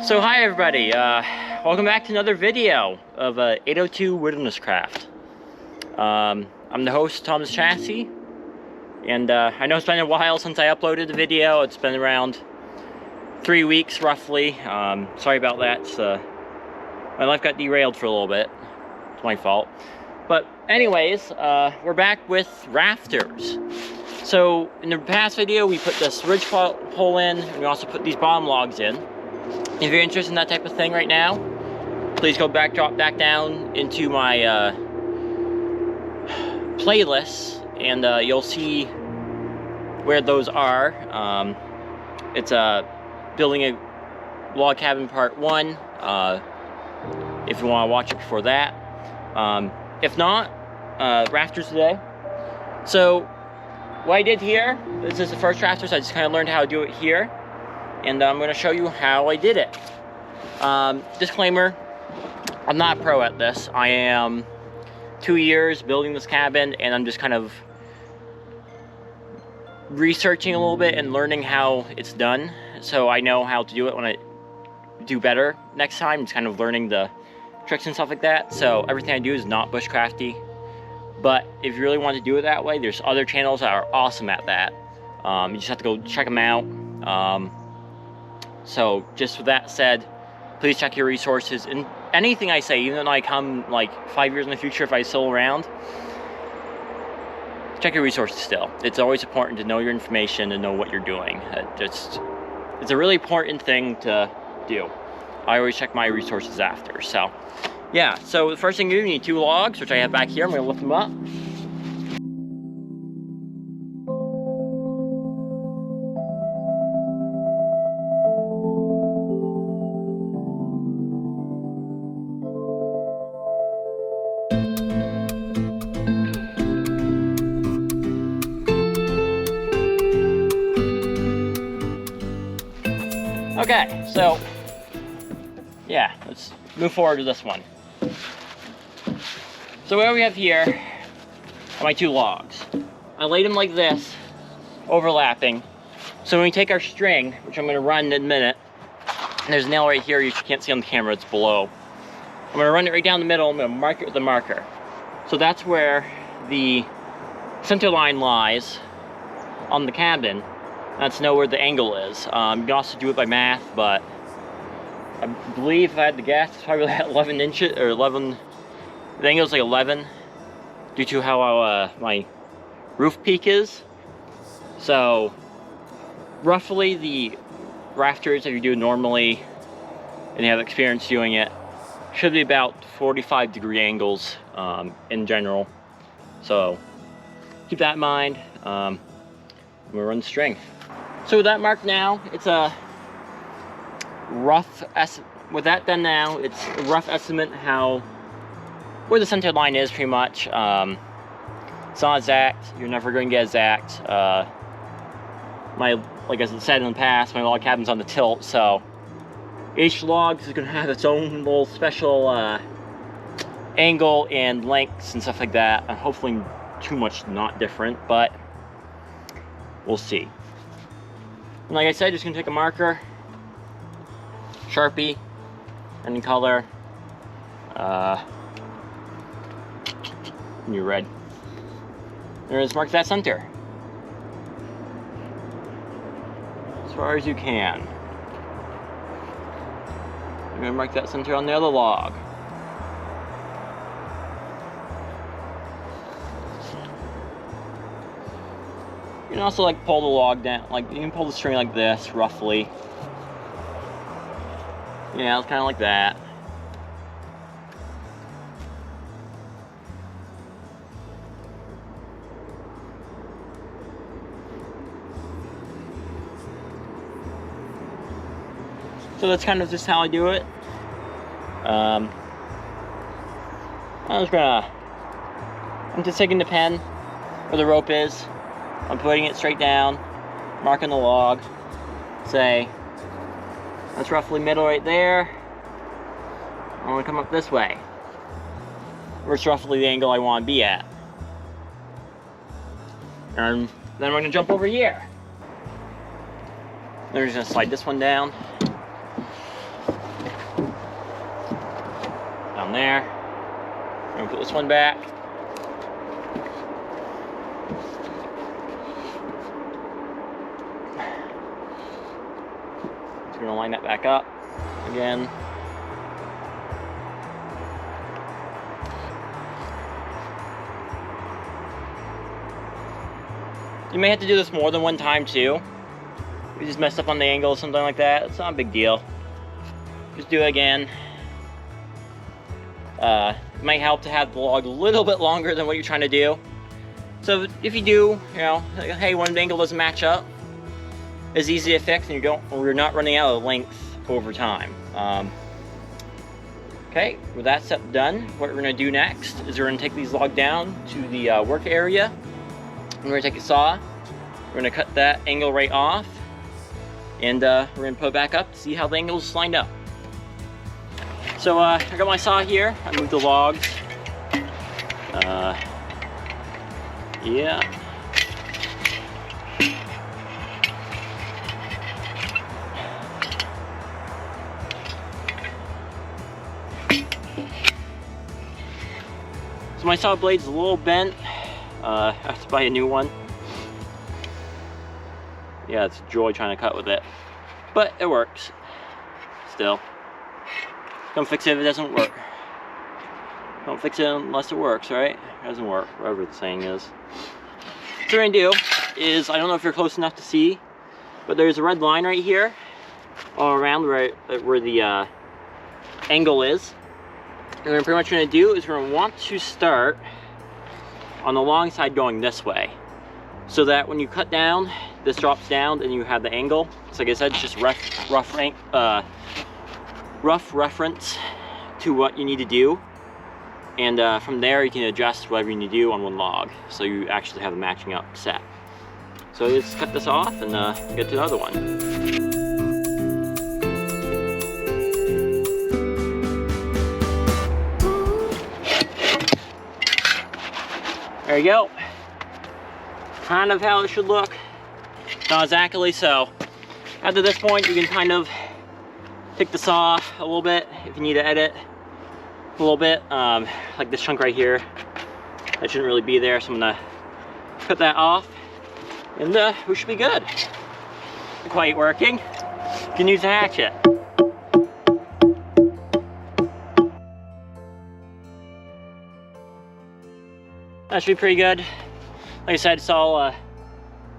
So hi everybody, welcome back to another video of 802 Wilderness Craft. I'm the host, Thomas Chassis, and I know it's been a while since I uploaded the video. It's been around 3 weeks roughly. Sorry about that. My life got derailed for a little bit. It's my fault. But anyways, we're back with rafters. So in the past video we put this ridge pole in, and we also put these bottom logs in. If you're interested in that type of thing right now, please drop back down into my playlist, and you'll see where those are. It's building a log cabin part 1, if you want to watch it before that. If not, rafters today. So what I did here, this is the first rafter, so I just kind of learned how to do it here. And I'm going to show you how I did it. Disclaimer, I'm not a pro at this. I am 2 years building this cabin, and I'm just kind of researching a little bit and learning how it's done. So I know how to do it when I do better next time. Just kind of learning the tricks and stuff like that. So everything I do is not bushcrafty. But if you really want to do it that way, there's other channels that are awesome at that. You just have to go check them out. So just with that said, please check your resources. And anything I say, even when I come like 5 years in the future, if I'm still around, check your resources still. It's always important to know your information and know what you're doing. It's a really important thing to do. I always check my resources after. So yeah, so the first thing you need 2 logs, which I have back here. I'm gonna lift them up. Okay, so yeah, let's move forward to this one. So what we have here are my 2 logs. I laid them like this, overlapping. So when we take our string, which I'm going to run in a minute, and there's a nail right here you can't see on the camera, it's below. I'm going to run it right down the middle, I'm going to mark it with a marker. So that's where the center line lies on the cabin. That's to know where the angle is. You can also do it by math, but I believe if I had to guess, it's probably like 11 inches, or 11, the angle is like 11, due to how my roof peak is. So, roughly the rafters that you do normally, and you have experience doing it, should be about 45-degree angles in general. So, keep that in mind. I'm gonna run the string. So with that marked now, it's a rough with that done now, it's a rough estimate where the center line is, pretty much. It's not exact. You're never going to get exact. Like I said in the past, my log cabin's on the tilt, so each log is going to have its own little special angle and lengths and stuff like that. Hopefully too much not different, but we'll see. And like I said, just gonna take a marker, Sharpie, any color, new red, and just mark that center as far as you can. You're gonna mark that center on the other log. You can also like pull the log down, like you can pull the string like this, roughly. Yeah, it's kind of like that. So that's kind of just how I do it. I'm just taking the pen where the rope is. I'm putting it straight down, marking the log, say, that's roughly middle right there. I want to come up this way, where it's roughly the angle I want to be at. And then we're going to jump over here. Then we're just going to slide this one down. down there. I'm gonna put this one back. Just gonna line that back up again. You may have to do this more than one time too. You just messed up on the angle or something like that. It's not a big deal. Just do it again. It might help to have the log a little bit longer than what you're trying to do. So if you do, you know, like, hey, one angle doesn't match up, it's easy to fix, and you're not running out of length over time. Okay, with that step done, what we're gonna do next is we're gonna take these logs down to the work area. We're gonna take a saw. We're gonna cut that angle right off, and we're gonna put it back up to see how the angle's lined up. So I got my saw here. I moved the logs. Yeah. So my saw blade's a little bent. I have to buy a new one. Yeah, it's a joy trying to cut with it, but it works still. Don't fix it if it doesn't work. Don't fix it unless it works, right? It doesn't work, whatever the saying is. So what we're gonna do is, I don't know if you're close enough to see, but there's a red line right here, all around where the angle is. And what we're pretty much gonna do is we're gonna want to start on the long side going this way, so that when you cut down, this drops down and you have the angle. So like I said, it's just rough reference to what you need to do, and from there you can adjust whatever you need to do on one log, so you actually have a matching up set. So let's cut this off and get to the other one. There you go. Kind of how it should look. Not exactly so. After this point, you can kind of take the saw a little bit if you need to edit a little bit. Like this chunk right here, that shouldn't really be there, so I'm gonna cut that off, and we should be good. Not quite working. You can use a hatchet. That should be pretty good. Like I said, it's all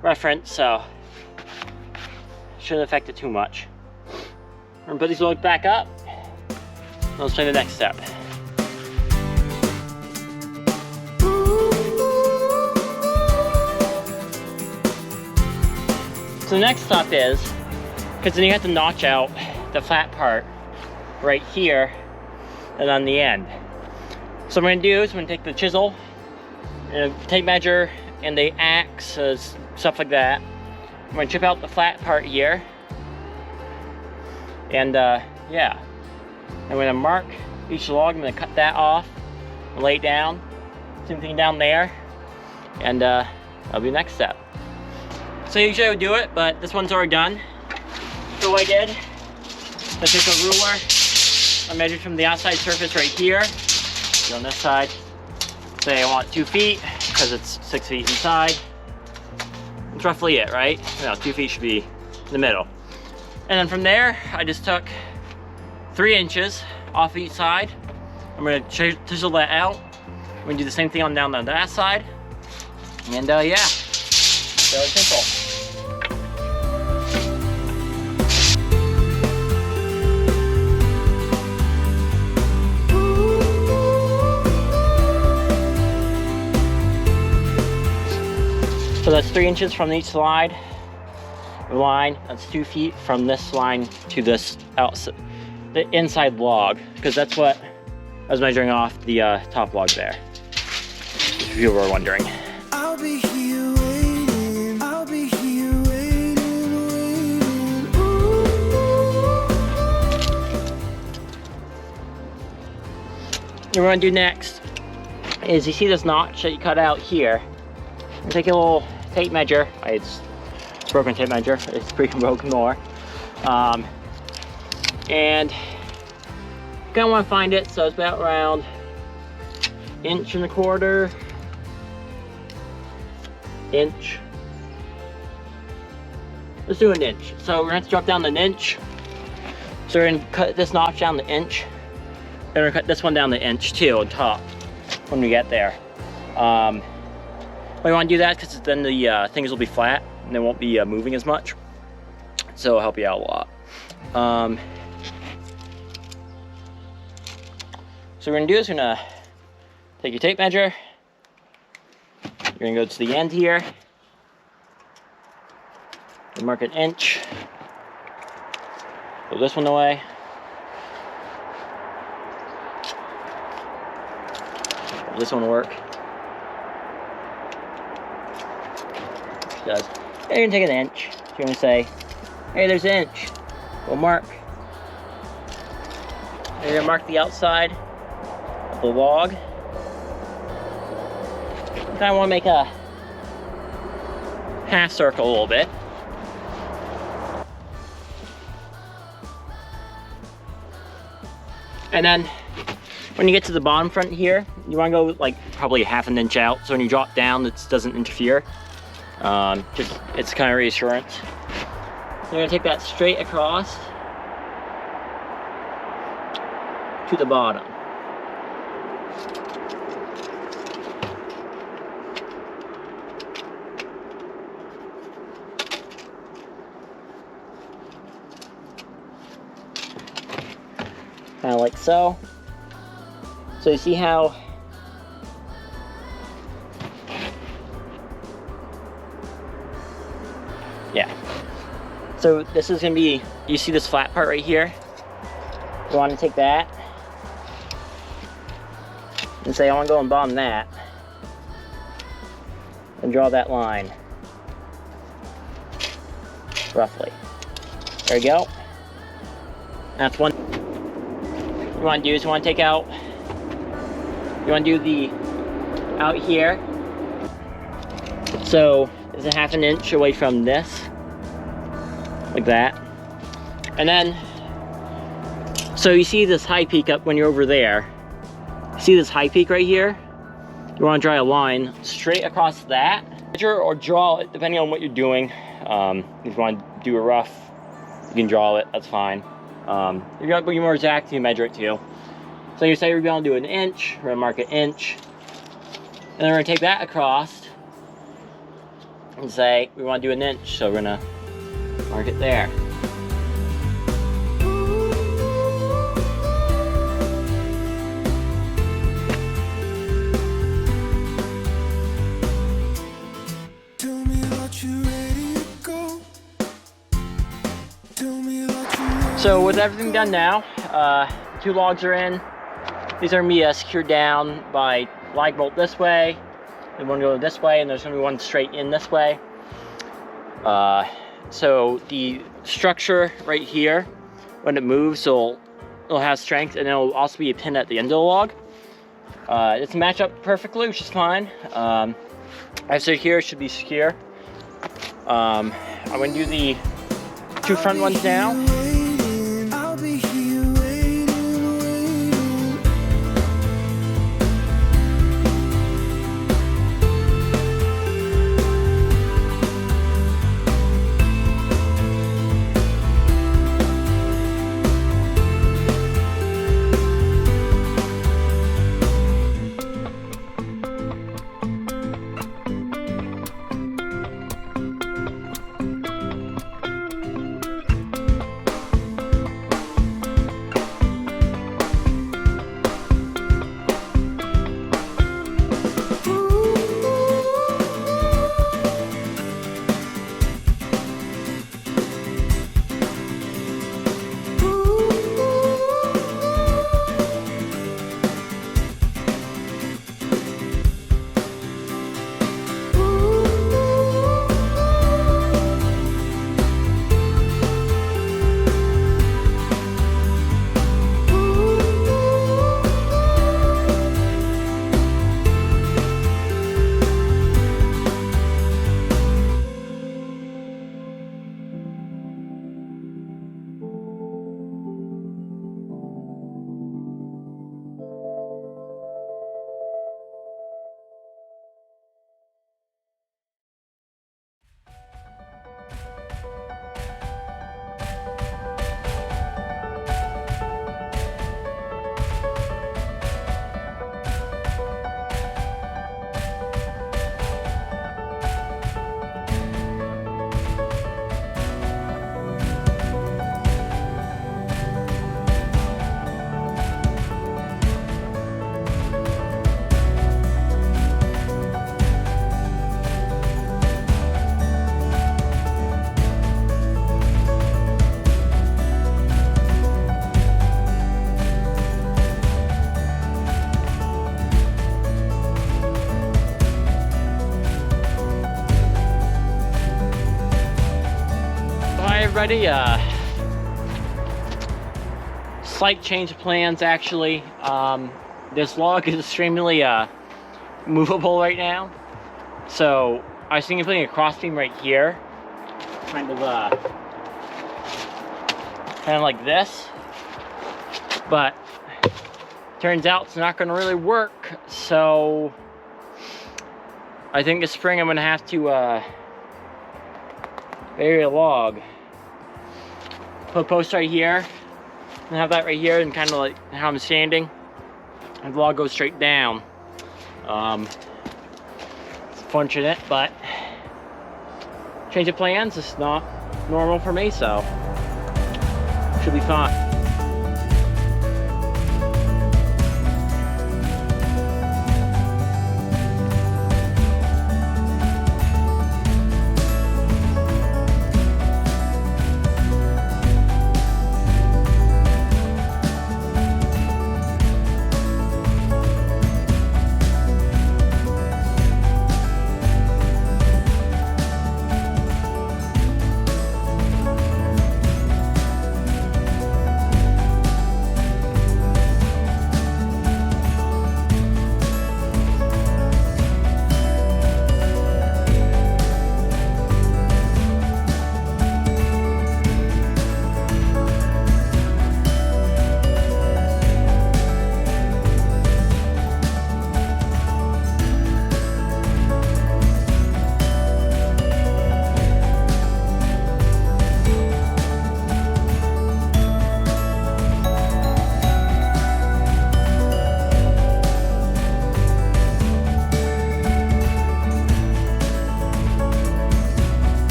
reference, so shouldn't affect it too much. We're gonna put these logs back up. Let's play the next step. So the next step is, because then you have to notch out the flat part right here and on the end. So what I'm gonna do is I'm gonna take the chisel, tape measure, and the axe, stuff like that. I'm gonna chip out the flat part here. And yeah, I'm gonna mark each log. I'm gonna cut that off and lay it down. Same thing down there. And that'll be the next step. So usually I would do it, but this one's already done. So what I did, I took a ruler. I measured from the outside surface right here, on this side. Say I want 2 feet, because it's 6 feet inside. That's roughly it, right? You know, 2 feet should be in the middle. And then from there, I just took 3 inches off each side. I'm gonna chisel that out. I'm gonna do the same thing on down that side. And yeah, fairly simple. So that's 3 inches from each side line. That's 2 feet from this line to this outside, the inside log, because that's what I was measuring off the top log there, if you were wondering. I'll be here waiting, I'll be here waiting. What we're gonna do next is, you see this notch that you cut out here? Take a little tape measure. It's broken tape measure. It's freaking broken more. And Kind of want to find it, so it's about around 1.25 inch. Let's do 1 inch. So we're gonna have to drop down to 1 inch. So we're gonna cut this notch down to 1 inch. And we're gonna cut this one down to 1 inch too on top when we get there. We want to do that because then the things will be flat and they won't be moving as much. So it'll help you out a lot. So what we're gonna do is we're gonna take your tape measure. You're gonna go to the end here. And mark 1 inch. Put this one away. This one will work. It does. And you're gonna take 1 inch. So you're gonna say, hey, there's 1 inch. We'll mark. And you're gonna mark the outside of the log. You kind of want to make a half circle a little bit. And then when you get to the bottom front here, you want to go like probably 1/2 inch out, so when you drop down, it doesn't interfere. Just it's kind of reassurance. You're gonna take that straight across to the bottom. Kind of like so. So you see how so this is gonna be, you see this flat part right here? You want to take that and say I want to go and bottom that and draw that line roughly. There you go. That's one. What you want to do is you want to take out, you want to do the out here, so it's 1/2 inch away from this, like that. And then so you see this high peak up when you're over there, see this high peak right here? You want to draw a line straight across that, measure or draw it depending on what you're doing. If you want to do a rough, you can draw it, that's fine. If you want to be more exact, you measure it too. So you say we're going to do 1 inch, we're going to mark 1 inch, and then we're going to take that across and say we want to do 1 inch, so we're going to mark it there. Tell me what you ready to go. Tell me what you ready. So with everything done now, 2 logs are in. These are me secured down by lag bolt this way, and one go this way, and there's going to be one straight in this way. So the structure right here, when it moves, it'll have strength, and it'll also be a pin at the end of the log. It's match up perfectly, which is fine. I said here it should be secure. I'm going to do the 2 front ones now. I'll be here waiting, waiting. Hi everybody, slight change of plans actually. This log is extremely movable right now. So I was thinking of putting a cross beam right here. Kind of like this. But turns out it's not gonna really work. So I think this spring I'm gonna have to bury a log. Put a post right here, and have that right here, and kind of like how I'm standing, and the log goes straight down. It's fortunate, but change of plans is not normal for me, so should be fine.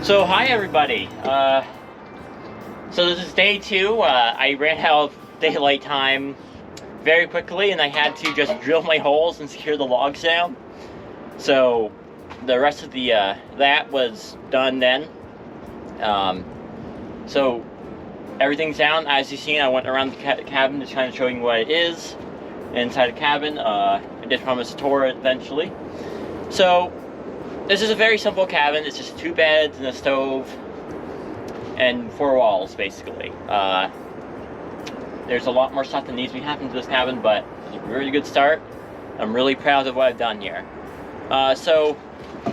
So hi everybody, so this is day 2. I ran out of daylight time very quickly and I had to just drill my holes and secure the logs down. So the rest of the that was done then. So everything's down. As you've seen, I went around the cabin just kind of showing what it is inside the cabin. I did promise to tour it eventually. So this is a very simple cabin. It's just 2 beds and a stove and 4 walls, basically. There's a lot more stuff that needs to be happening to this cabin, but it's a really good start. I'm really proud of what I've done here. So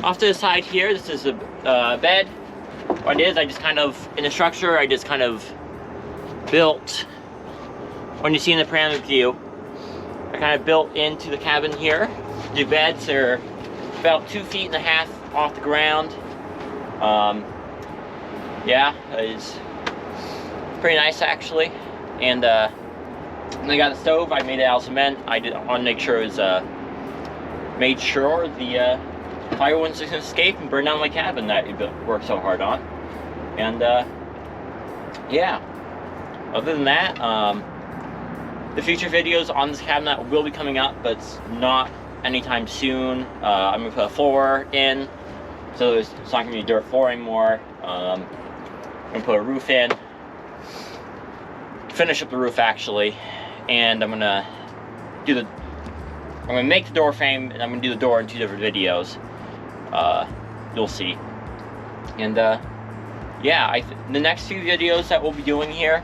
off to the side here, this is a bed. What it is, I just kind of, in the structure, I just kind of built, when you see in the panoramic view, I kind of built into the cabin here. The beds are about 2.5 feet off the ground. Yeah, it's pretty nice actually. And I got a stove. I made it out of cement. I want to make sure it was made sure the fire wouldn't just escape and burn down my cabin that you worked so hard on. And yeah, other than that, the future videos on this cabinet will be coming up, but it's not anytime soon. I'm gonna put a floor in, so it's not gonna be dirt floor anymore. I'm gonna put a roof in, finish up the roof actually, and I'm gonna make the door frame, and I'm gonna do the door in 2 different videos. You'll see. And yeah, the next few videos that we'll be doing here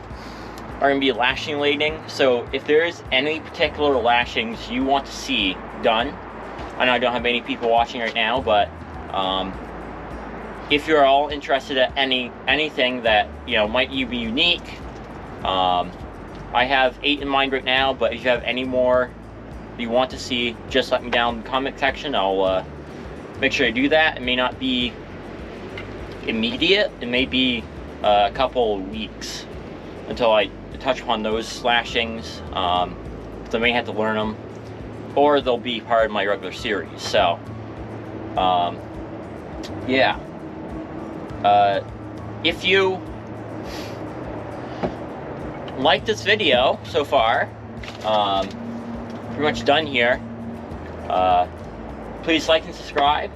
are gonna be lashing lading. So if there's any particular lashings you want to see done, I know I don't have many people watching right now, but if you're all interested in anything that might be unique, I have 8 in mind right now, but if you have any more you want to see, just let me down in the comment section. I'll make sure to do that. It may not be immediate, it may be a couple weeks until I touch upon those lashings. So I may have to learn them, or they'll be part of my regular series. So yeah, if you like this video so far, pretty much done here, please like and subscribe.